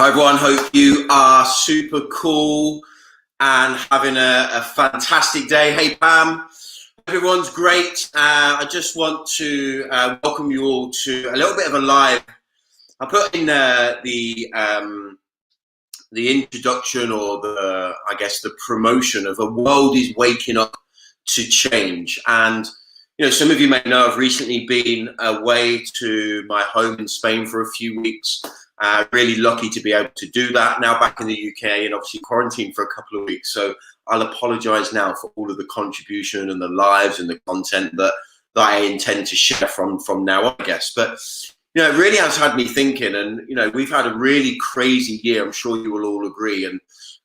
Hi everyone, hope you are super cool and having a fantastic day. Hey Pam, everyone's great. I just want to welcome you all to a little bit of a live. I put in the introduction, or the promotion of A World is Waking Up to Change. And some of you may know I've recently been away to my home in Spain for a few weeks. Really lucky to be able to do that. Now back in the UK and obviously quarantined for a couple of weeks. So I'll apologise now for all of the contribution and the lives and the content that I intend to share from now on, I guess. But it really has had me thinking, and we've had a really crazy year. I'm sure you will all agree. And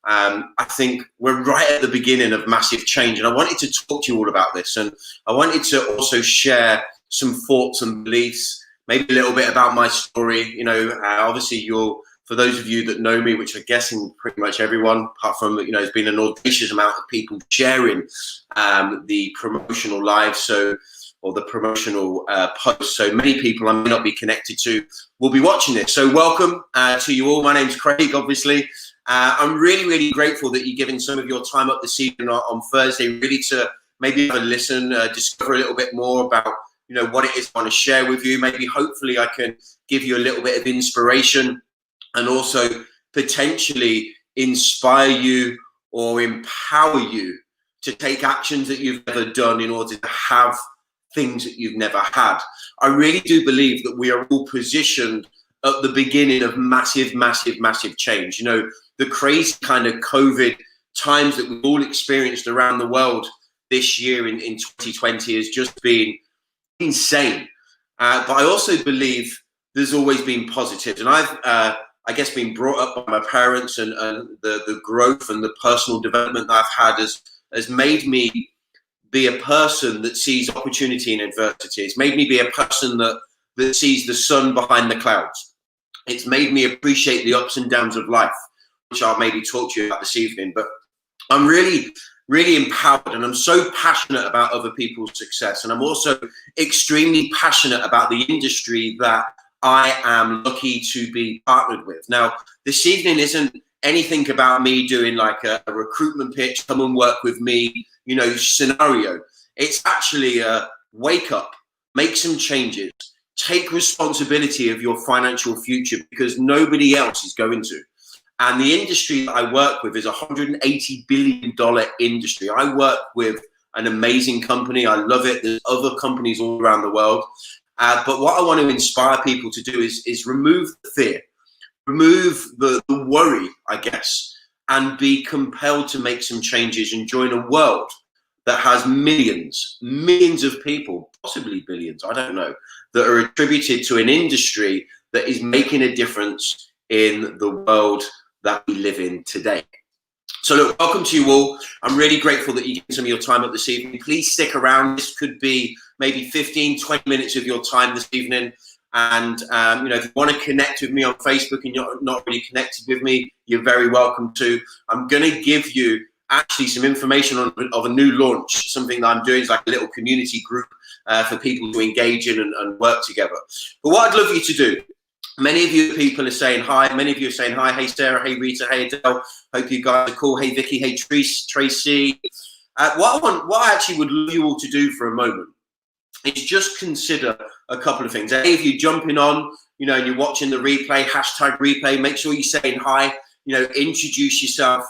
I think we're right at the beginning of massive change. And I wanted to talk to you all about this. And I wanted to also share some thoughts and beliefs, maybe a little bit about my story. Obviously for those of you that know me, which I'm guessing pretty much everyone, apart from, there's been an audacious amount of people sharing the promotional live, or the promotional posts. So many people I may not be connected to will be watching this. So welcome to you all. My name's Craig, obviously. I'm really, really grateful that you're giving some of your time up this evening on Thursday, really to maybe have a listen, discover a little bit more about what it is I want to share with you. Maybe hopefully I can give you a little bit of inspiration and also potentially inspire you or empower you to take actions that you've never done in order to have things that you've never had. I really do believe that we are all positioned at the beginning of massive, massive, massive change. The crazy kind of COVID times that we've all experienced around the world this year in 2020 has just been insane. But I also believe there's always been positives. And I've, I guess, been brought up by my parents, and the growth and the personal development that I've had has made me be a person that sees opportunity in adversity. It's made me be a person that sees the sun behind the clouds. It's made me appreciate the ups and downs of life, which I'll maybe talk to you about this evening. But I'm really, really empowered, and I'm so passionate about other people's success. And I'm also extremely passionate about the industry that I am lucky to be partnered with. Now, this evening isn't anything about me doing like a recruitment pitch, come and work with me, scenario. It's actually a wake up, make some changes, take responsibility of your financial future, because nobody else is going to. And the industry that I work with is a $180 billion industry. I work with an amazing company. I love it. There's other companies all around the world. But what I want to inspire people to do is remove the fear, remove the worry, I guess, and be compelled to make some changes and join a world that has millions of people, possibly billions, I don't know, that are attributed to an industry that is making a difference in the world that we live in today. So look, welcome to you all. I'm really grateful that you give some of your time up this evening. Please stick around. This could be maybe 15, 20 minutes of your time this evening. And, if you want to connect with me on Facebook and you're not really connected with me, you're very welcome to. I'm going to give you actually some information of a new launch. Something that I'm doing is like a little community group for people to engage in and work together. But what I'd love you to do, many of you people are saying hi. Many of you are saying hi. Hey, Sarah. Hey, Rita. Hey, Adele. Hope you guys are cool. Hey, Vicky. Hey, Tracy. What I actually would love you all to do for a moment is just consider a couple of things. If you're jumping on, and you're watching the replay, #replay, make sure you're saying hi, introduce yourself.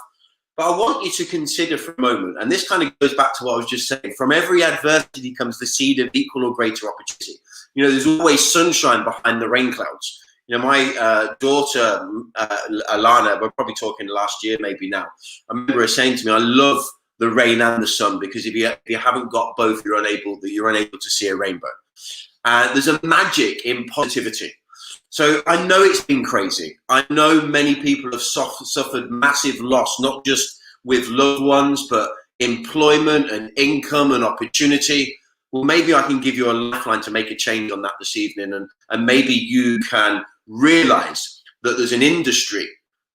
But I want you to consider for a moment, and this kind of goes back to what I was just saying, from every adversity comes the seed of equal or greater opportunity. There's always sunshine behind the rain clouds. My daughter, Alana, we're probably talking last year, maybe now. I remember her saying to me, I love the rain and the sun, because if you haven't got both, you're unable to see a rainbow. There's a magic in positivity. So I know it's been crazy. I know many people have suffered massive loss, not just with loved ones, but employment and income and opportunity. Well, maybe I can give you a lifeline to make a change on that this evening, and maybe you can realize that there's an industry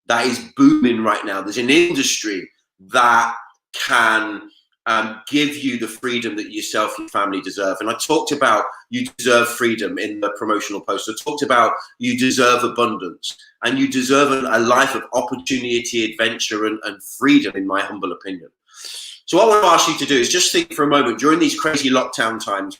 that is booming right now. There's an industry that can give you the freedom that yourself and your family deserve. And I talked about you deserve freedom in the promotional post. I talked about you deserve abundance, and you deserve a life of opportunity, adventure, and freedom, in my humble opinion. So what I want to ask you to do is just think for a moment during these crazy lockdown times.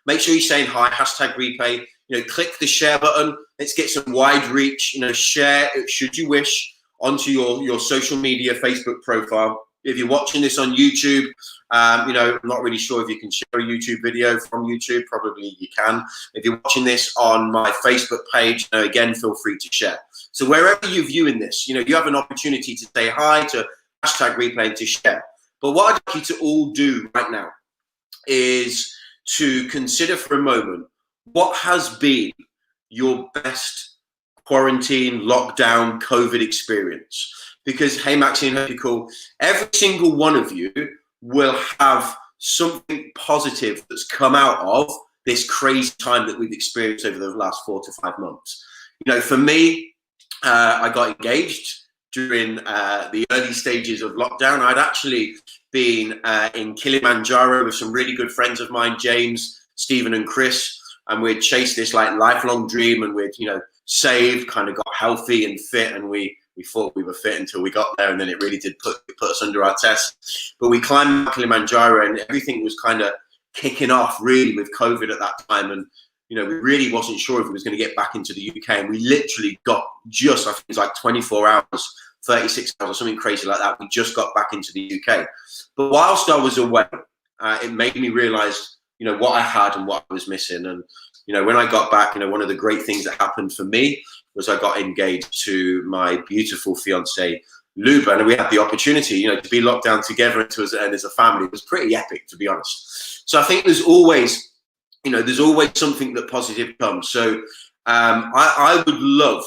Make sure you're saying hi, #replay. Click the share button. Let's get some wide reach. Share it, should you wish, onto your social media, Facebook profile. If you're watching this on YouTube, I'm not really sure if you can share a YouTube video from YouTube. Probably you can. If you're watching this on my Facebook page, again, feel free to share. So wherever you're viewing this, you have an opportunity to say hi, to #replay, and to share. But what I'd like you to all do right now is to consider for a moment what has been your best quarantine, lockdown, COVID experience. Because, hey, Maxine, hope you're cool. Every single one of you will have something positive that's come out of this crazy time that we've experienced over the last 4 to 5 months. For me, I got engaged during the early stages of lockdown. I'd actually been in Kilimanjaro with some really good friends of mine, James, Stephen, and Chris, and we'd chased this lifelong dream, and we'd saved, kind of got healthy and fit, and we thought we were fit until we got there, and then it really did put us under our test. But we climbed Kilimanjaro, and everything was kind of kicking off really with COVID at that time, and we really wasn't sure if we was going to get back into the UK, and we literally got just, I think it was 24 hours, 36 hours or something crazy like that. We just got back into the UK. But whilst I was away, it made me realize, what I had and what I was missing. And, when I got back, one of the great things that happened for me was I got engaged to my beautiful fiancée, Luba, and we had the opportunity, to be locked down together and as a family. It was pretty epic, to be honest. So I think there's always something that positive comes. So I would love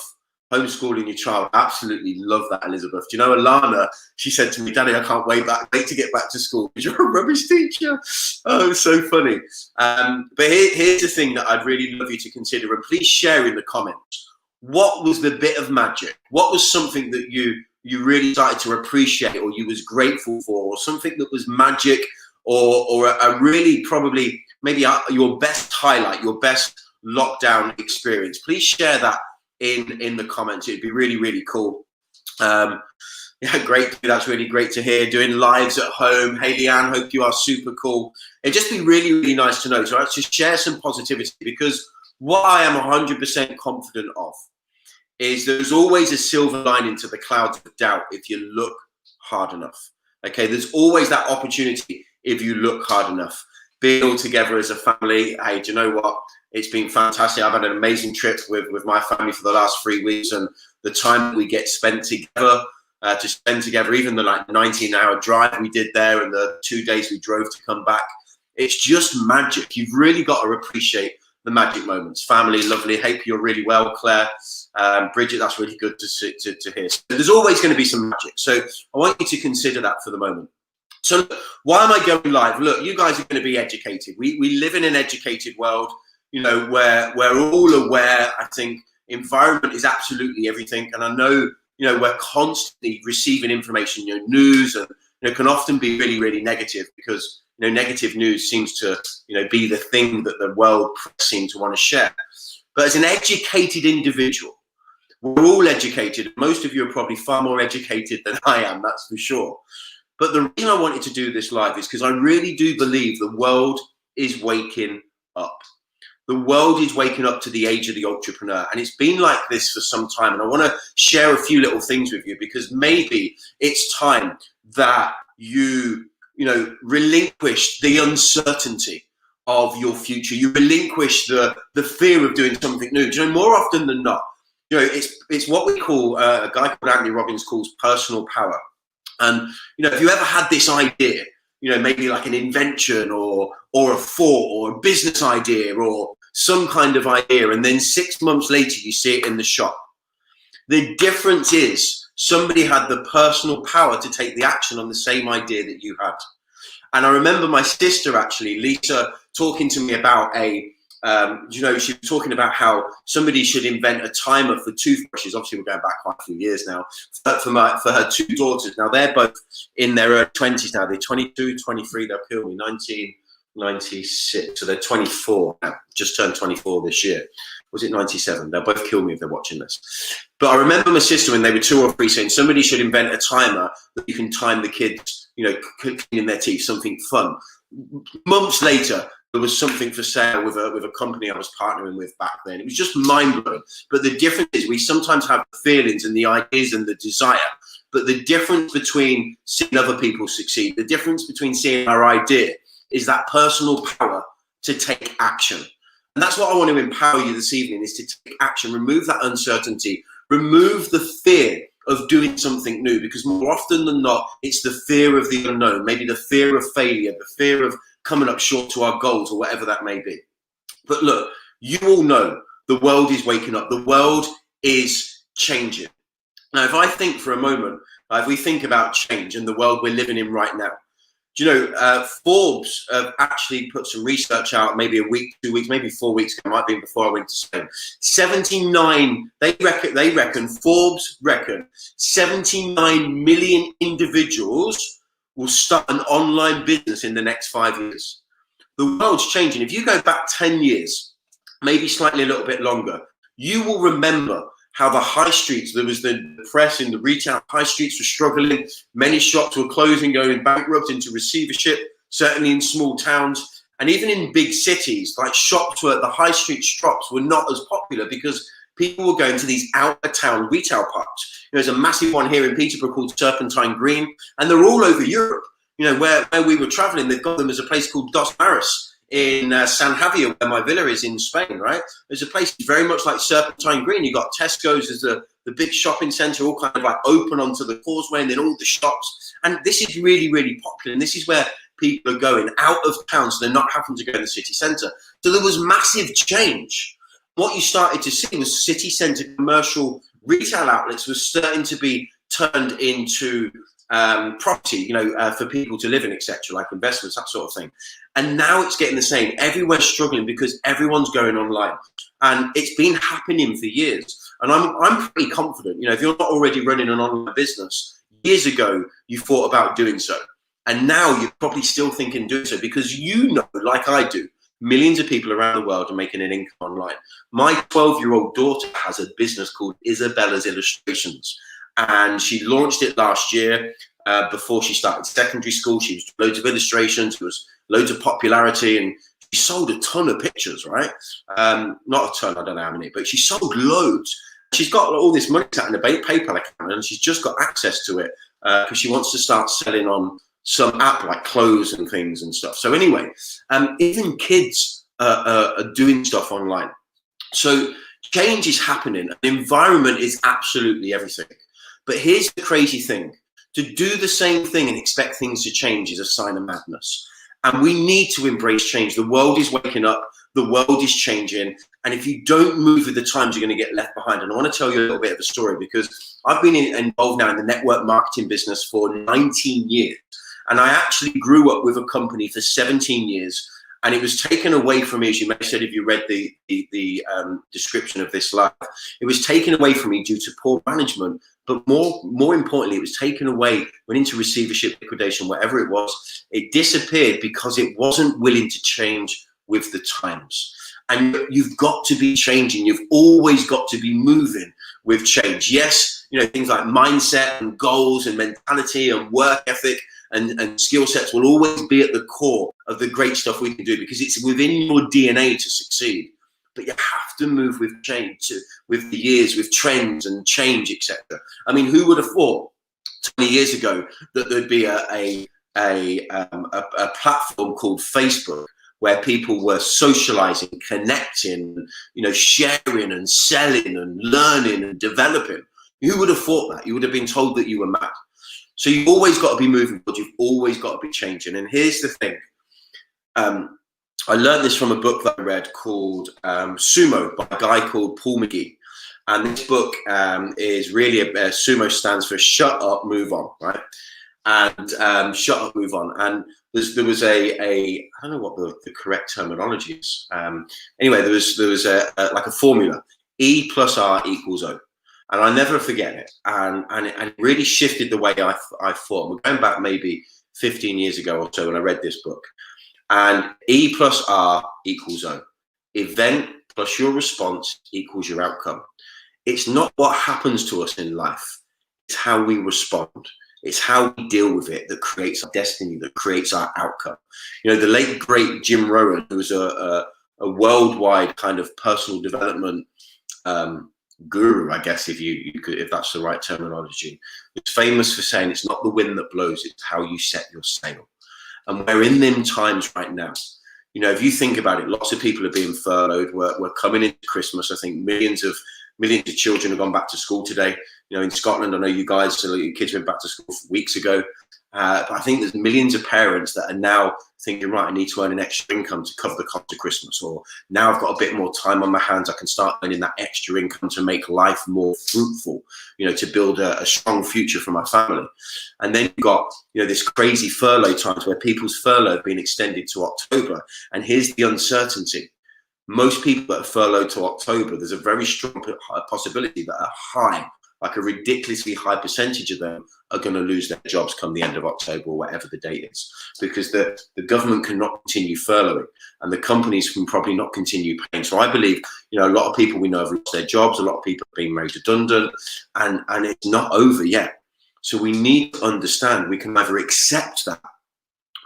homeschooling your child. Absolutely love that, Elizabeth. Alana, she said to me, Daddy, I can't wait to get back to school because you're a rubbish teacher. Oh, it's so funny. But here's the thing that I'd really love you to consider, and please share in the comments. What was the bit of magic? What was something that you really started to appreciate, or you was grateful for, or something that was magic, or a really probably maybe your best highlight, your best lockdown experience? Please share that in the comments. It'd be really, really cool. Yeah, great. That's really great to hear. Doing lives at home. Hey, Leanne, hope you are super cool. It'd just be really, really nice to know. So let's just share some positivity, because what I am 100% confident of is there's always a silver lining to the clouds of doubt if you look hard enough. Okay, there's always that opportunity if you look hard enough. Being all together as a family, hey, do you know what? It's been fantastic. I've had an amazing trip with my family for the last 3 weeks, and the time that we get spent together, even the 19-hour drive we did there and the 2 days we drove to come back, it's just magic. You've really got to appreciate the magic moments. Family, lovely. Hope you're really well, Claire. Bridget, that's really good to hear. So there's always going to be some magic. So I want you to consider that for the moment. So why am I going live? Look, you guys are going to be educated. We live in an educated world, where we're all aware. I think environment is absolutely everything. And I know, we're constantly receiving information, news, and can often be really, really negative, because negative news seems to be the thing that the world seems to want to share. But as an educated individual, we're all educated. Most of you are probably far more educated than I am, that's for sure. But the reason I wanted to do this live is because I really do believe the world is waking up. The world is waking up to the age of the entrepreneur, and it's been like this for some time. And I want to share a few little things with you, because maybe it's time that you relinquish the uncertainty of your future. You relinquish the fear of doing something new. Do more often than not, it's what we call, a guy called Anthony Robbins calls personal power. And if you ever had this idea, maybe like an invention or a thought or a business idea or some kind of idea, and then 6 months later you see it in the shop. The difference is somebody had the personal power to take the action on the same idea that you had. And I remember my sister, actually, Lisa, talking to me about a you know, she was talking about how somebody should invent a timer for toothbrushes. Obviously, we're going back quite a few years now. For her two daughters. Now, they're both in their early 20s now. They're 22, 23, they'll kill me, 1996. So they're 24 now, just turned 24 this year. Was it 97? They'll both kill me if they're watching this. But I remember my sister, when they were 2 or 3, saying somebody should invent a timer that you can time the kids, you know, cleaning their teeth, something fun. Months later, there was something for sale with a company I was partnering with back then. It was just mind-blowing. But the difference is we sometimes have the feelings and the ideas and the desire. But the difference between seeing other people succeed, the difference between seeing our idea is that personal power to take action. And that's what I want to empower you this evening, is to take action, remove that uncertainty, remove the fear of doing something new, because more often than not, it's the fear of the unknown, maybe the fear of failure, the fear of coming up short to our goals, or whatever that may be. But look, you all know the world is waking up. The world is changing. Now, if I think for a moment, if we think about change and the world we're living in right now, do you know, Forbes actually put some research out maybe a week, 2 weeks, maybe 4 weeks ago, it might have been before I went to Spain. 79, Forbes reckon 79 million individuals will start an online business in the next 5 years. The world's changing. If you go back 10 years, maybe slightly a little bit longer, you will remember how the high streets, there was the press in the retail high streets were struggling. Many shops were closing, going bankrupt, into receivership, certainly in small towns. And even in big cities, like the high street shops were not as popular because people were going to these out of town retail parks. There's a massive one here in Peterborough called Serpentine Green, and they're all over Europe. You know, where we were traveling, they've got them as a place called Dos Mares in San Javier, where my villa is in Spain, right? There's a place very much like Serpentine Green. You've got Tesco's as the big shopping centre, all kind of like open onto the causeway, and then all the shops. And this is really, really popular. And this is where people are going out of town, so they're not having to go in the city centre. So there was massive change. What you started to see was city centre commercial retail outlets was starting to be turned into property, you know, for people to live in, etc., like investments, that sort of thing. And now it's getting the same. Everywhere's struggling because everyone's going online, and it's been happening for years. And I'm pretty confident. You know, if you're not already running an online business, years ago you thought about doing so, and now you're probably still thinking doing so, because you know, like I do, millions of people around the world are making an income online. My 12-year-old daughter has a business called Isabella's Illustrations, and she launched it last year. Before she started secondary school, she was loads of illustrations, there was loads of popularity, and she sold a ton of pictures, right? Not a ton, I don't know how many, but she sold loads. She's got all this money sat in a PayPal account, and she's just got access to it because she wants to start selling on some app like clothes and things and stuff. So anyway, even kids are doing stuff online. So change is happening. The environment is absolutely everything. But here's the crazy thing. To do the same thing and expect things to change is a sign of madness. And we need to embrace change. The world is waking up. The world is changing. And if you don't move with the times, you're going to get left behind. And I want to tell you a little bit of a story, because I've been involved now in the network marketing business for 19 years. And I actually grew up with a company for 17 years. And it was taken away from me, as you may have said if you read the description of this live. It was taken away from me due to poor management. But more importantly, it was taken away, went into receivership, liquidation, whatever it was. It disappeared because it wasn't willing to change with the times. And you've got to be changing. You've always got to be moving with change. Yes, you know, things like mindset and goals and mentality and work ethic and skill sets will always be at the core of the great stuff we can do, because it's within your DNA to succeed. But you have to move with change, with the years, with trends and change, etc. I mean, who would have thought 20 years ago that there'd be a platform called Facebook where people were socializing, connecting, you know, sharing and selling and learning and developing? Who would have thought that? You would have been told that you were mad. So you've always got to be moving, but you've always got to be changing. And here's the thing. I learned this from a book that I read called Sumo by a guy called Paul McGee. And this book is really, Sumo stands for Shut Up, Move On, right? and shut up, move on. And there was a I don't know what the correct terminology is. Anyway, there was a like a formula: E plus R equals O. And I never forget it. And it really shifted the way I thought. We're going back maybe 15 years ago or so when I read this book. And E plus R equals O. Event plus your response equals your outcome. It's not what happens to us in life. It's how we respond. It's how we deal with it that creates our destiny, that creates our outcome. You know, the late, great Jim Rohn, who was a worldwide kind of personal development guru, I guess, if that's the right terminology, was famous for saying it's not the wind that blows, it's how you set your sail. And we're in them times right now. You know, if you think about it, lots of people are being furloughed. We're coming into Christmas. I think millions of children have gone back to school today. You know, in Scotland, I know you guys, so your kids went back to school weeks ago. But I think there's millions of parents that are now thinking, right, I need to earn an extra income to cover the cost of Christmas, or now I've got a bit more time on my hands, I can start earning that extra income to make life more fruitful, you know, to build a strong future for my family. And then you've got, you know, this crazy furlough times where people's furlough have been extended to October. And here's the uncertainty. Most people that are furloughed to October, there's a very strong possibility that a high, like a ridiculously high percentage of them are going to lose their jobs come the end of October or whatever the date is, because the government cannot continue furloughing and the companies can probably not continue paying. So I believe, you know, a lot of people we know have lost their jobs, a lot of people have been made redundant, and it's not over yet. So we need to understand we can either accept that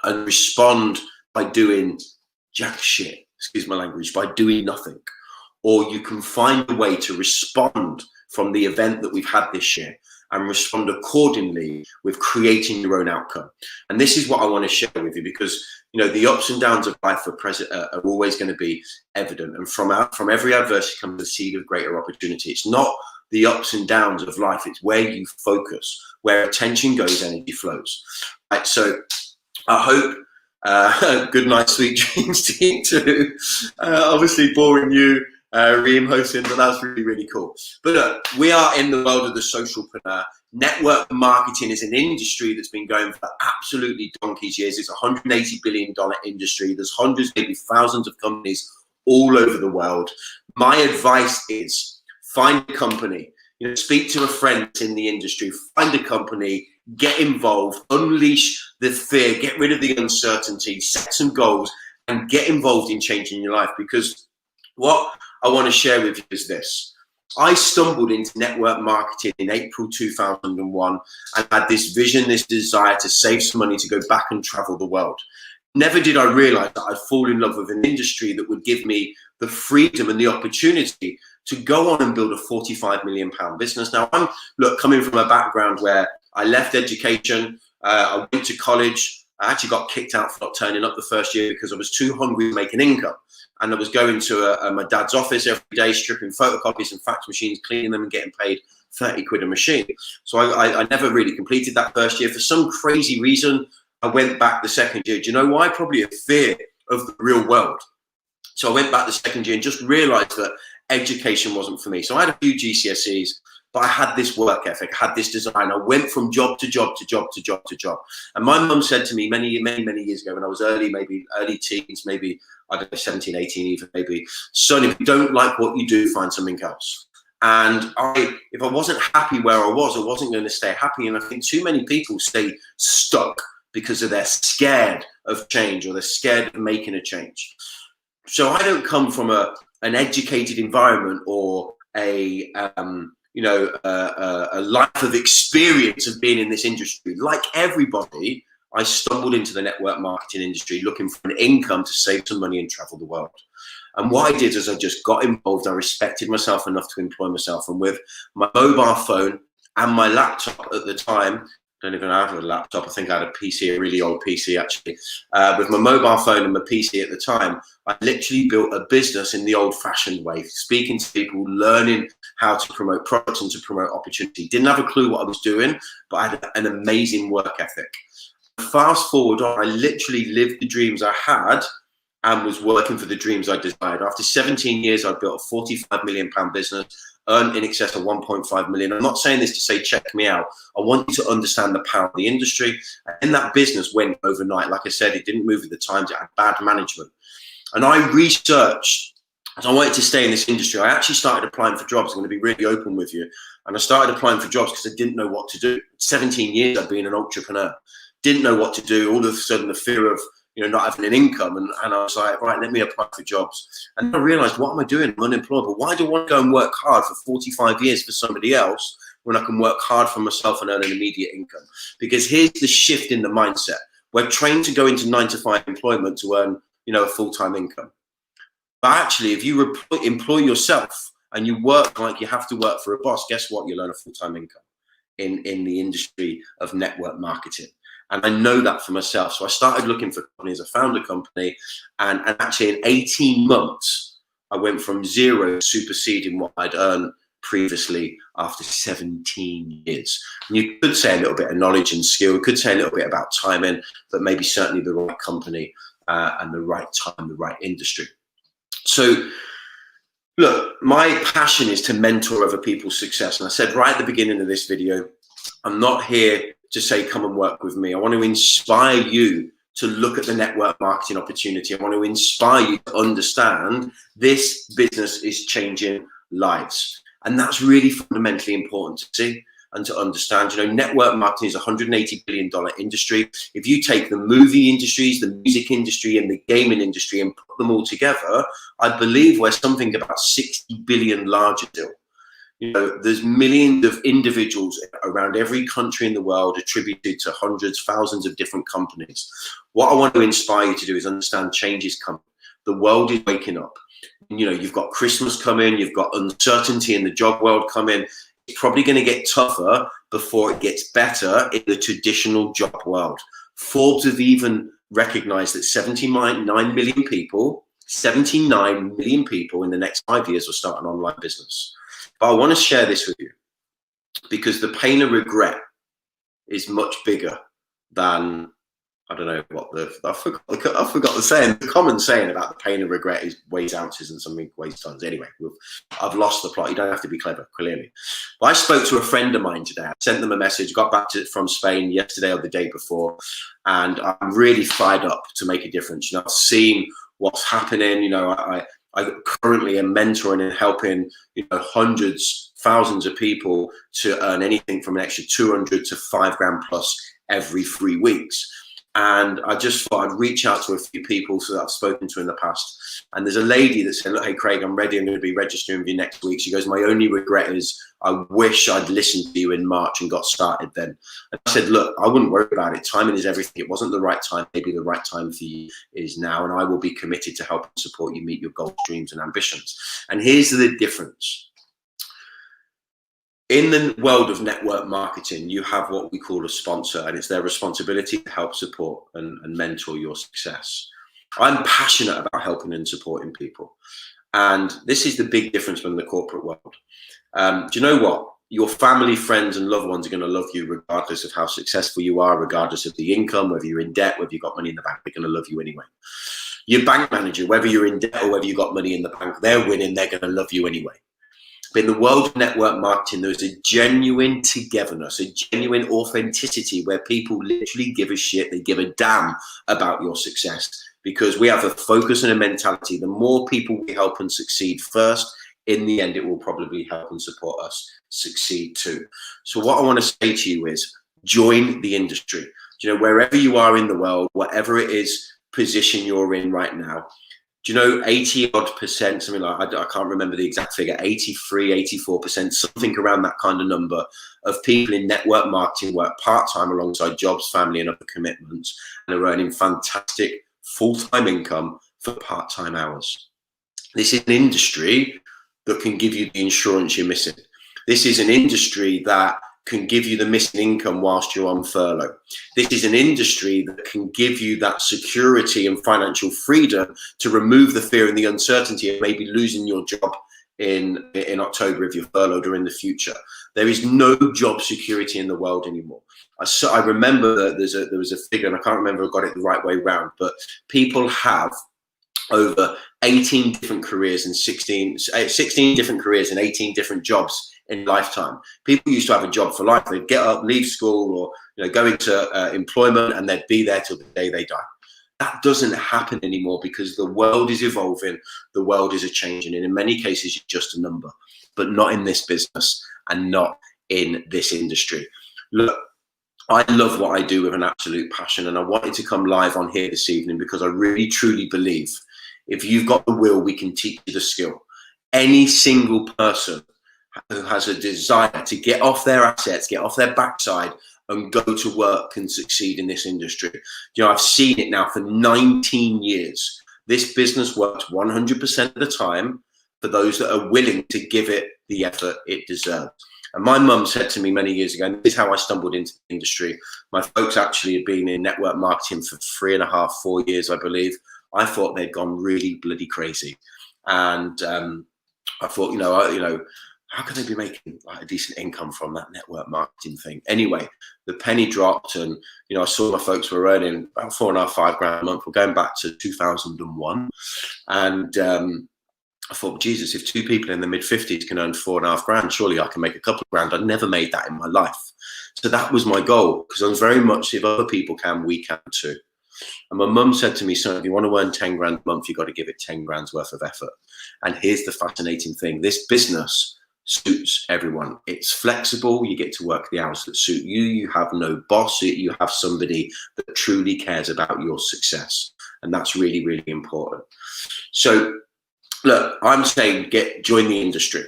and respond by doing jack shit, excuse my language, by doing nothing, or you can find a way to respond from the event that we've had this year and respond accordingly with creating your own outcome. And this is what I want to share with you, because, you know, the ups and downs of life are always going to be evident. And from every adversity comes the seed of greater opportunity. It's not the ups and downs of life. It's where you focus. Where attention goes, energy flows. Right, so I hope good night, sweet dreams to you too. Obviously boring you, Reem hosting, but that's really, really cool. But look, we are in the world of the socialpreneur. Network marketing is an industry that's been going for absolutely donkey's years. It's a $180 billion industry. There's hundreds, maybe thousands of companies all over the world. My advice is find a company, you know, speak to a friend in the industry, find a company, get involved, unleash the fear, get rid of the uncertainty, set some goals, and get involved in changing your life. Because what I want to share with you is this. I stumbled into network marketing in April 2001 and had this vision, this desire to save some money to go back and travel the world. Never did I realize that I'd fall in love with an industry that would give me the freedom and the opportunity to go on and build a £45 million business. Now, I'm coming from a background where I left education, I went to college. I actually got kicked out for not turning up the first year because I was too hungry to make an income. And I was going to my dad's office every day, stripping photocopies and fax machines, cleaning them and getting paid 30 quid a machine. So I never really completed that first year. For some crazy reason, I went back the second year. Do you know why? Probably a fear of the real world. So I went back the second year and just realized that education wasn't for me. So I had a few GCSEs, but I had this work ethic, I had this design. I went from job to job to job to job to job. And my mum said to me many years ago when I was early teens, maybe, I don't know, 17, 18 even maybe, son, if you don't like what you do, find something else. And if I wasn't happy where I wasn't going to stay happy. And I think too many people stay stuck because they're scared of change or they're scared of making a change. So I don't come from an educated environment or a life of experience of being in this industry. Like everybody, I stumbled into the network marketing industry looking for an income to save some money and travel the world. And what I did is I just got involved. I respected myself enough to employ myself. And with my mobile phone and my laptop at the time, don't even have a laptop. I think I had a PC, a really old PC actually. With my mobile phone and my PC at the time, I literally built a business in the old-fashioned way, speaking to people, learning how to promote products and to promote opportunity. Didn't have a clue what I was doing, but I had an amazing work ethic. Fast forward on, I literally lived the dreams I had and was working for the dreams I desired. After 17 years, I built a £45 million business. earn in excess of 1.5 million. I'm not saying this to say check me out. I want you to understand the power of the industry. And that business went overnight. Like I said, it didn't move with the times. It had bad management. And I researched, as I wanted to stay in this industry, I actually started applying for jobs. I'm going to be really open with you. And I started applying for jobs because I didn't know what to do. 17 years I've been an entrepreneur. Didn't know what to do. All of a sudden, the fear of not having an income. And I was like, right, let me apply for jobs. And I realized, what am I doing? I'm unemployable. Why do I want to go and work hard for 45 years for somebody else when I can work hard for myself and earn an immediate income? Because here's the shift in the mindset. We're trained to go into 9-to-5 employment to earn, a full-time income. But actually, if you employ yourself and you work like you have to work for a boss, guess what? You'll earn a full-time income in the industry of network marketing. And I know that for myself. So I started looking for companies. I found a company, and actually in 18 months, I went from zero to superseding what I'd earned previously after 17 years. And you could say a little bit of knowledge and skill. You could say a little bit about timing, but maybe certainly the right company and the right time, the right industry. So look, my passion is to mentor other people's success. And I said right at the beginning of this video, I'm not here to say, come and work with me. I want to inspire you to look at the network marketing opportunity. I want to inspire you to understand this business is changing lives. And that's really fundamentally important to see and to understand. Network marketing is a $180 billion industry. If you take the movie industries, the music industry, and the gaming industry and put them all together, I believe we're something about 60 billion larger still. There's millions of individuals around every country in the world attributed to hundreds, thousands of different companies. What I want to inspire you to do is understand change is coming. The world is waking up. You've got Christmas coming, you've got uncertainty in the job world coming. It's probably going to get tougher before it gets better in the traditional job world. Forbes have even recognized that 79 million people in the next 5 years will start an online business. But I want to share this with you because the pain of regret is much bigger than, I don't know what I forgot the saying. The common saying about the pain of regret is weighs ounces and something weighs tons. Anyway, I've lost the plot. You don't have to be clever, clearly. But I spoke to a friend of mine today. I sent them a message, got back from Spain yesterday or the day before, and I'm really fired up to make a difference. I've seen what's happening. I currently am mentoring and helping, hundreds, thousands of people to earn anything from an extra 200 to $5,000 plus every 3 weeks. And I just thought I'd reach out to a few people that I've spoken to in the past. And there's a lady that said, look, hey, Craig, I'm ready. I'm going to be registering with you next week. She goes, my only regret is I wish I'd listened to you in March and got started then. And I said, look, I wouldn't worry about it. Timing is everything. It wasn't the right time. Maybe the right time for you is now. And I will be committed to help and support you meet your goals, dreams, and ambitions. And here's the difference. In the world of network marketing, you have what we call a sponsor, and it's their responsibility to help support and mentor your success. I'm passionate about helping and supporting people. And this is the big difference from the corporate world. Do you know what? Your family, friends, and loved ones are going to love you regardless of how successful you are, regardless of the income, whether you're in debt, whether you've got money in the bank, they're going to love you anyway. Your bank manager, whether you're in debt or whether you've got money in the bank, they're winning, they're going to love you anyway. But in the world of network marketing, there's a genuine togetherness, a genuine authenticity where people literally give a shit. They give a damn about your success because we have a focus and a mentality. The more people we help and succeed first, in the end, it will probably help and support us succeed too. So what I want to say to you is join the industry. Wherever you are in the world, whatever it is position you're in right now, 80-odd%, something like, I can't remember the exact figure, 83, 84%, something around that kind of number of people in network marketing work part-time alongside jobs, family, and other commitments, and are earning fantastic full-time income for part-time hours. This is an industry that can give you the insurance you're missing. This is an industry that can give you the missing income whilst you're on furlough. This is an industry that can give you that security and financial freedom to remove the fear and the uncertainty of maybe losing your job in October if you're furloughed or in the future. There is no job security in the world anymore. I remember that there was a figure, and I can't remember if I got it the right way round, but people have over 18 different careers and 16 different careers and 18 different jobs in lifetime. People used to have a job for life. They'd get up, leave school, or go into employment, and they'd be there till the day they die. That doesn't happen anymore because the world is evolving, the world is changing, and in many cases, you're just a number, but not in this business and not in this industry. Look, I love what I do with an absolute passion, and I wanted to come live on here this evening because I really, truly believe if you've got the will, we can teach you the skill. Any single person who has a desire to get off their assets, get off their backside, and go to work can succeed in this industry. I've seen it now for 19 years. This business works 100% of the time for those that are willing to give it the effort it deserves. And my mum said to me many years ago, and this is how I stumbled into the industry. My folks actually had been in network marketing for 3.5, 4 years, I believe. I thought they'd gone really bloody crazy. And I thought, how could they be making like a decent income from that network marketing thing? Anyway, the penny dropped, and I saw my folks were earning about 4.5, 5 grand a month. We're going back to 2001, and I thought, Jesus, if two people in the mid-50s can earn 4.5 grand, surely I can make a couple of grand. I'd never made that in my life. So that was my goal, because I was very much, if other people can, we can too. And my mum said to me, son, if you want to earn 10 grand a month, you've got to give it 10 grand's worth of effort. And here's the fascinating thing. This business suits everyone. It's flexible. You get to work the hours that suit you. You have no boss. You have somebody that truly cares about your success. And that's really, really important. So look, I'm saying join the industry.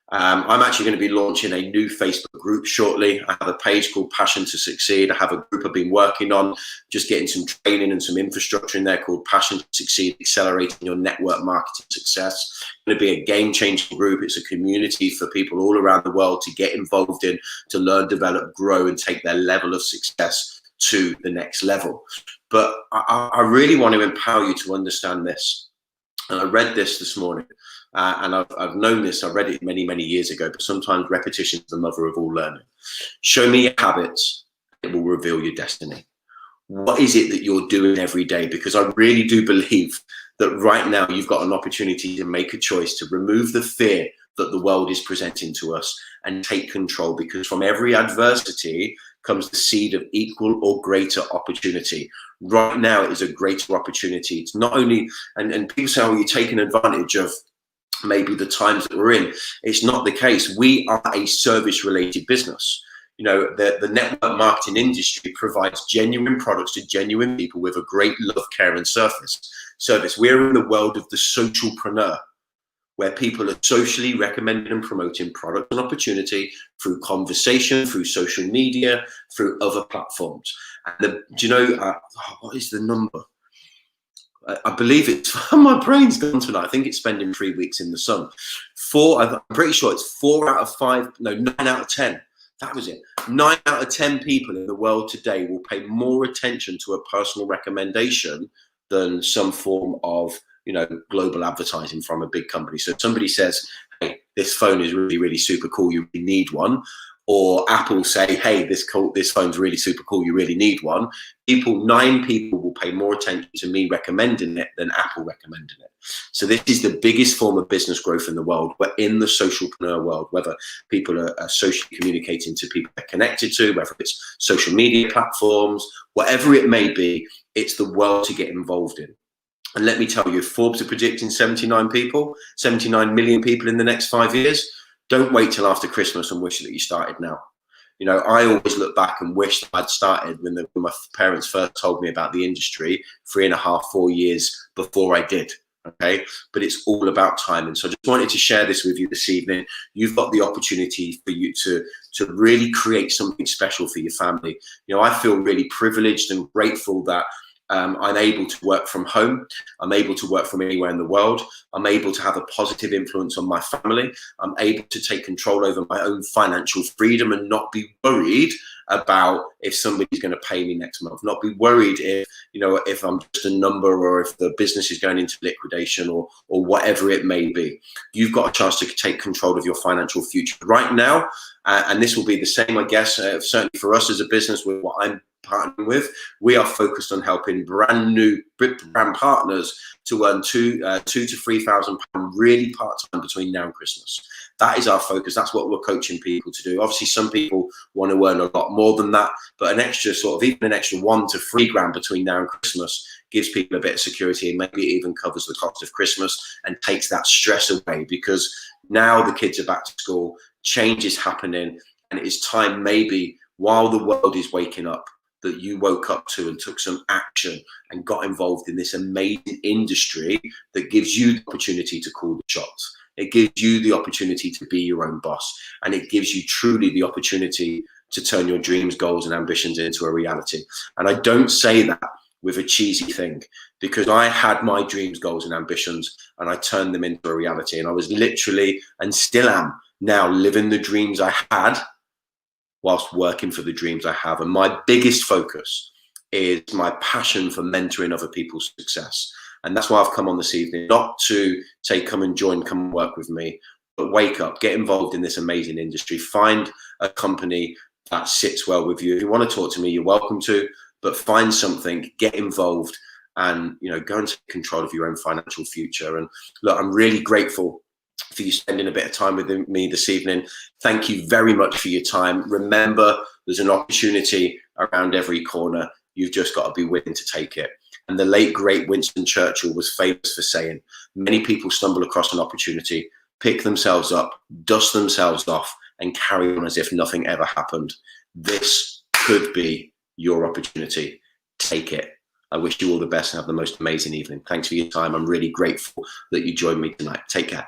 I'm actually going to be launching a new Facebook group shortly. I have a page called Passion to Succeed. I have a group I've been working on, just getting some training and some infrastructure in there called Passion to Succeed, Accelerating Your Network Marketing Success. It's going to be a game-changing group. It's a community for people all around the world to get involved in, to learn, develop, grow, and take their level of success to the next level. But I really want to empower you to understand this. And I read this morning. And I've known this, I read it many, many years ago, but sometimes repetition is the mother of all learning. Show me your habits, it will reveal your destiny. What is it that you're doing every day? Because I really do believe that right now you've got an opportunity to make a choice to remove the fear that the world is presenting to us and take control, because from every adversity comes the seed of equal or greater opportunity. Right now it is a greater opportunity. It's not only, and people say, oh, you're taking advantage of maybe the times that we're in. It's not the case. We are a service-related business. The network marketing industry provides genuine products to genuine people with a great love, care, and service. We're in the world of the socialpreneur, where people are socially recommending and promoting product and opportunity through conversation, through social media, through other platforms. And what is the number? I believe it's, my brain's gone tonight. I think it's spending 3 weeks in the sun. I'm pretty sure it's 4 out of 5, no, 9 out of 10. That was it. 9 out of 10 people in the world today will pay more attention to a personal recommendation than some form of, global advertising from a big company. So if somebody says, hey, this phone is really, really super cool, you really need one. Or Apple say, hey, this phone's really super cool, you really need one. 9 people will pay more attention to me recommending it than Apple recommending it. So this is the biggest form of business growth in the world. We're in the socialpreneur world, whether people are socially communicating to people they're connected to, whether it's social media platforms, whatever it may be, it's the world to get involved in. And let me tell you, if Forbes are predicting 79 million people in the next 5 years, don't wait till after Christmas and wish that you started now. I always look back and wish that I'd started when my parents first told me about the industry 3.5, 4 years before I did. Okay, but it's all about timing. So I just wanted to share this with you this evening. You've got the opportunity for you to really create something special for your family. I feel really privileged and grateful that I'm able to work from home. I'm able to work from anywhere in the world. I'm able to have a positive influence on my family. I'm able to take control over my own financial freedom and not be worried about if somebody's going to pay me next month, not be worried if I'm just a number or if the business is going into liquidation or whatever it may be. You've got a chance to take control of your financial future right now. And this will be the same, I guess, certainly for us as a business with what I'm partnering with. We are focused on helping brand new brand partners to earn £2,000 to £3,000 really part-time between now and Christmas. That is our focus. That's what we're coaching people to do. Obviously, some people want to earn a lot more than that, but an extra even an extra £1,000 to £3,000 between now and Christmas gives people a bit of security, and maybe it even covers the cost of Christmas and takes that stress away, because now the kids are back to school, change is happening, and it is time, maybe while the world is waking up, that you woke up to and took some action and got involved in this amazing industry that gives you the opportunity to call the shots. It gives you the opportunity to be your own boss, and it gives you truly the opportunity to turn your dreams, goals, and ambitions into a reality. And I don't say that with a cheesy thing, because I had my dreams, goals, and ambitions, and I turned them into a reality. And I was literally, and still am now, living the dreams I had whilst working for the dreams I have. And my biggest focus is my passion for mentoring other people's success. And that's why I've come on this evening, not to say, come and join, come and work with me, but wake up, get involved in this amazing industry, find a company that sits well with you. If you want to talk to me, you're welcome to, but find something, get involved, and go and take control of your own financial future. And look, I'm really grateful for you spending a bit of time with me this evening. Thank you very much for your time. Remember, there's an opportunity around every corner. You've just got to be willing to take it. And the late, great Winston Churchill was famous for saying, many people stumble across an opportunity, pick themselves up, dust themselves off, and carry on as if nothing ever happened. This could be your opportunity. Take it. I wish you all the best and have the most amazing evening. Thanks for your time. I'm really grateful that you joined me tonight. Take care.